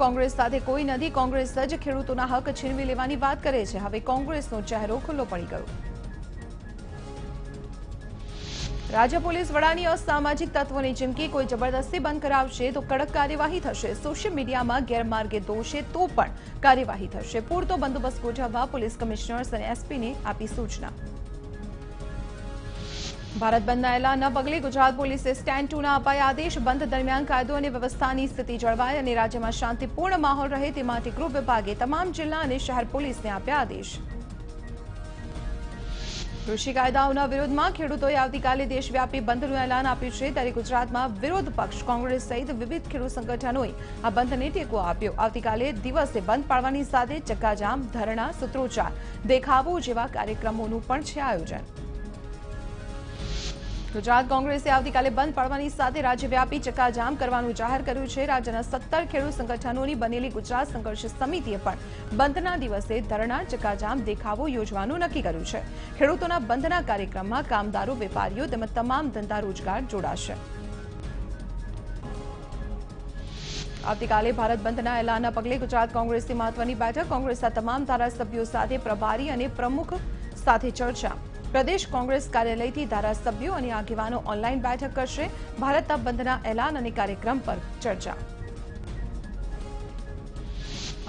કોંગ્રેસ સાથે કોઈ નથી, કોંગ્રેસ જ ખેડૂતોના હક છીનવી લેવાની વાત કરે છે. હવે કોંગ્રેસનો ચહેરો ખુલ્લો પડી ગયો. રાજ્ય પોલીસ વડાની અસામાજિક તત્વોની ચીમકી, કોઈ જબરદસ્તી બંધ કરાવશે તો કડક કાર્યવાહી થશે. સોશિયલ મીડિયામાં ગેરમાર્ગે દોષે તો પણ કાર્યવાહી થશે. પૂરતો બંદોબસ્ત ગોઠવવા પોલીસ કમિશનર્સ અને એસપીને આપી સૂચના. ભારત બંધના એલાનના પગલે ગુજરાત પોલીસે સ્ટેન્ડ 2ના અપાયા આદેશ. બંધ દરમિયાન કાયદો અને વ્યવસ્થાની સ્થિતિ જળવાય અને રાજ્યમાં શાંતિપૂર્ણ માહોલ રહે તે માટે ગૃહ વિભાગે તમામ જિલ્લા અને શહેર પોલીસને આપ્યા આદેશ. કૃષિ કાયદાઓના વિરોધમાં ખેડૂતોએ આવતીકાલે દેશવ્યાપી બંધનું એલાન આપ્યું છે. ત્યારે ગુજરાતમાં વિરોધ પક્ષ કોંગ્રેસ સહિત વિવિધ ખેડૂત સંગઠનોએ આ બંધને ટેકો આપ્યો. આવતીકાલે દિવસે બંધ પાળવાની સાથે ચક્કાજામ, ધરણા, સૂત્રોચ્ચાર, દેખાવો જેવા કાર્યક્રમોનું પણ છે આયોજન. ગુજરાત કોંગ્રેસે આવતીકાલે બંધ પાળવાની સાથે રાજ્યવ્યાપી ચક્કાજામ કરવાનું જાહેર કર્યું છે. રાજ્યના 17 ખેડૂત સંગઠનોની બનેલી ગુજરાત સંઘર્ષ સમિતિએ પણ બંધના દિવસે ધરણા, ચક્કાજામ, દેખાવો યોજવાનું નક્કી કર્યું છે. ખેડૂતોના બંધના કાર્યક્રમમાં કામદારો, વેપારીઓ તેમજ તમામ ધંધા રોજગાર જોડાશે. આવતીકાલે ભારત બંધના એલાનના પગલે ગુજરાત કોંગ્રેસની મહત્વની બેઠક. કોંગ્રેસના તમામ ધારાસભ્યો સાથે પ્રભારી અને પ્રમુખ સાથે ચર્ચા. પ્રદેશ કોંગ્રેસ કાર્યાલયથી ધારાસભ્યો અને આગેવાનો ઓનલાઈન બેઠક કરશે. ભારત બંધના એલાન અને કાર્યક્રમ પર ચર્ચા.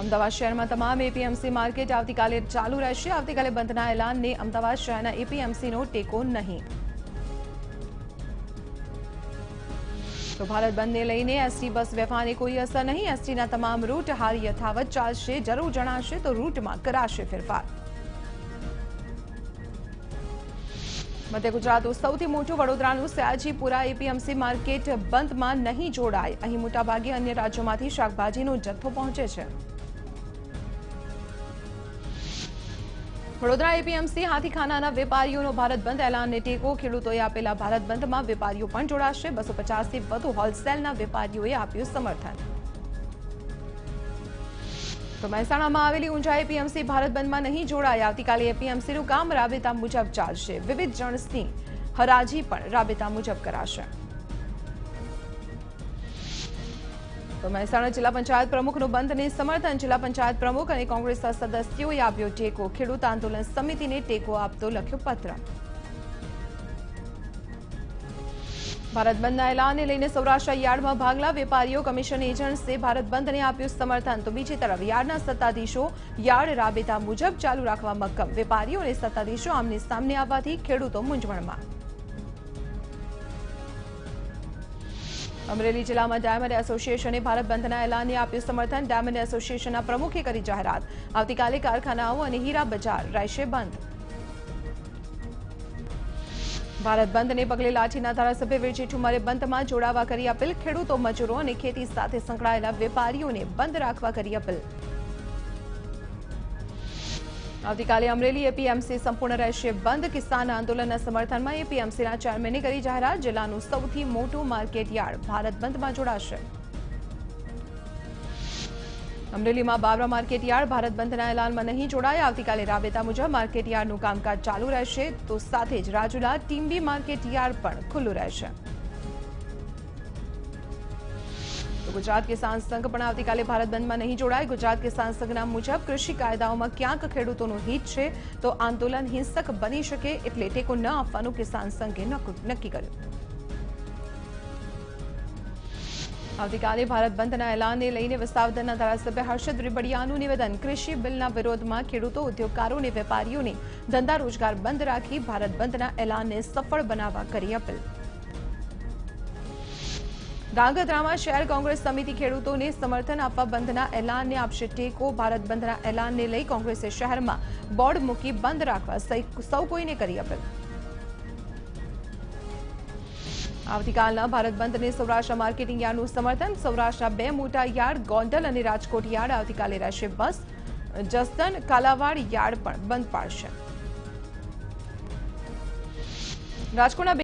અમદાવાદ શહેરમાં તમામ એપીએમસી માર્કેટ આવતીકાલે ચાલુ રહેશે. આવતીકાલે બંધના એલાનને અમદાવાદ શહેરના એપીએમસીનો ટેકો નહીં. તો ભારત બંધને લઈને એસટી બસ વ્યવહારને કોઈ અસર નહીં. એસટીના તમામ રૂટ હાલ યથાવત ચાલશે. જરૂર જણાશે તો રૂટમાં કરાશે ફેરફાર. મધ્ય ગુજરાતનું સૌથી મોટું વડોદરાનું સયાજીપુરા એપીએમસી માર્કેટ બંધમાં નહીં જોડાય. અહીં મોટાભાગે અન્ય રાજ્યોમાંથી શાકભાજીનો જથ્થો પહોંચે છે. વડોદરા એપીએમસી હાથીખાનાના વેપારીઓનો ભારત બંધ એલાનને ટેકો. ખેડૂતોએ આપેલા ભારત બંધમાં વેપારીઓ પણ જોડાશે. 250થી વધુ હોલસેલના વેપારીઓએ આપ્યું સમર્થન. તો મહેસાણામાં આવેલી ઊંઝા એપીએમસી ભારત બંધમાં નહીં જોડાય. આવતીકાલે એપીએમસીનું કામ રાબેતા મુજબ ચાલશે. વિવિધ જણસની હરાજી પણ રાબેતા મુજબ કરાશે. તો મહેસાણા જિલ્લા પંચાયત પ્રમુખનું બંધને સમર્થન. જિલ્લા પંચાયત પ્રમુખ અને કોંગ્રેસના સદસ્યોએ આપ્યો ટેકો. ખેડૂત આંદોલન સમિતિને ટેકો આપતો લખ્યો પત્ર. ભારત બંધના એલાનને લઈને સૌરાષ્ટ્ર યાર્ડમાં ભાગલા વેપારીઓ, કમિશન એજન્ટ્સે ભારત બંધને આપ્યું સમર્થન. તો બીજી તરફ યાર્ડના સત્તાધીશો યાર્ડ રાબેતા મુજબ ચાલુ રાખવા મક્કમ. વેપારીઓ અને સત્તાધીશો આમને સામને આવવાથી ખેડૂતો મૂંઝવણમાં. અમરેલી જિલ્લામાં ડાયમંડ એસોસિએશને ભારત બંધના એલાનને આપ્યું સમર્થન. ડાયમંડ એસોસિએશનના પ્રમુખે કરી જાહેરાત. આવતીકાલે કારખાનાઓ અને હીરા બજાર રહેશે બંધ. ભારત બંધને પગલે લાઠીના ધારાસભ્ય વિરજી ઠુમરે બંધમાં જોડાવા કરી અપીલ. ખેડૂતો, મજૂરો અને ખેતી સાથે સંકળાયેલા વેપારીઓને બંધ રાખવા કરી અપીલ. આવતીકાલે અમરેલી એપીએમસી સંપૂર્ણ રહેશે બંધ. કિસાન આંદોલનના સમર્થનમાં એપીએમસીના ચેરમેને કરી જાહેરાત. જિલ્લાનું સૌથી મોટું માર્કેટ યાર્ડ ભારત બંધમાં જોડાશે. અમરેલીમાં બાબરા માર્કેટ યાર્ડ ભારત બંધના એલાનમાં નહીં જોડાય. આવતીકાલે રાબેતા મુજબ માર્કેટ યાર્ડનું કામકાજ ચાલુ રહેશે. તો સાથે જ રાજુલા ટીમ્બી માર્કેટ યાર્ડ પણ ખુલ્લું રહેશે. તો ગુજરાત કિસાન સંઘ પણ આવતીકાલે ભારત બંધમાં નહીં જોડાય. ગુજરાત કિસાન સંઘના મુજબ કૃષિ કાયદાઓમાં ક્યાંક ખેડૂતોનું હિત છે તો આંદોલન હિંસક બની શકે એટલે ટેકો ન આપવાનું કિસાન સંઘે નક્કી કર્યું. આવતીકાલે ભારત બંધના એલાનને લઈને વિસાવદરના ધારાસભ્ય હર્ષદ રીબડિયાનું નિવેદન. કૃષિ બિલના વિરોધમાં ખેડૂતો, ઉદ્યોગકારો અને વેપારીઓને ધંધા રોજગાર બંધ રાખી ભારત બંધના એલાનને સફળ બનાવવા કરી અપીલ. ધાંગધ્રામાં શહેર કોંગ્રેસ સમિતિ ખેડૂતોને સમર્થન આપવા બંધના એલાનને આપશે ટેકો. ભારત બંધના એલાનને લઈ કોંગ્રેસે શહેરમાં બોર્ડ મૂકી બંધ રાખવા સૌ કોઈને કરી અપીલ. આવતીકાલના ભારત બંધને સૌરાષ્ટ્ર માર્કેટિંગ યાર્ડનું સમર્થન. સૌરાષ્ટ્રના 2 મોટા યાર્ડ ગોંડલ અને રાજકોટ યાર્ડ આવતીકાલે રહેશે બસ. જસદણ, કાલાવાડ યાર્ડ પણ બંધ પાડશે. રાજકોટના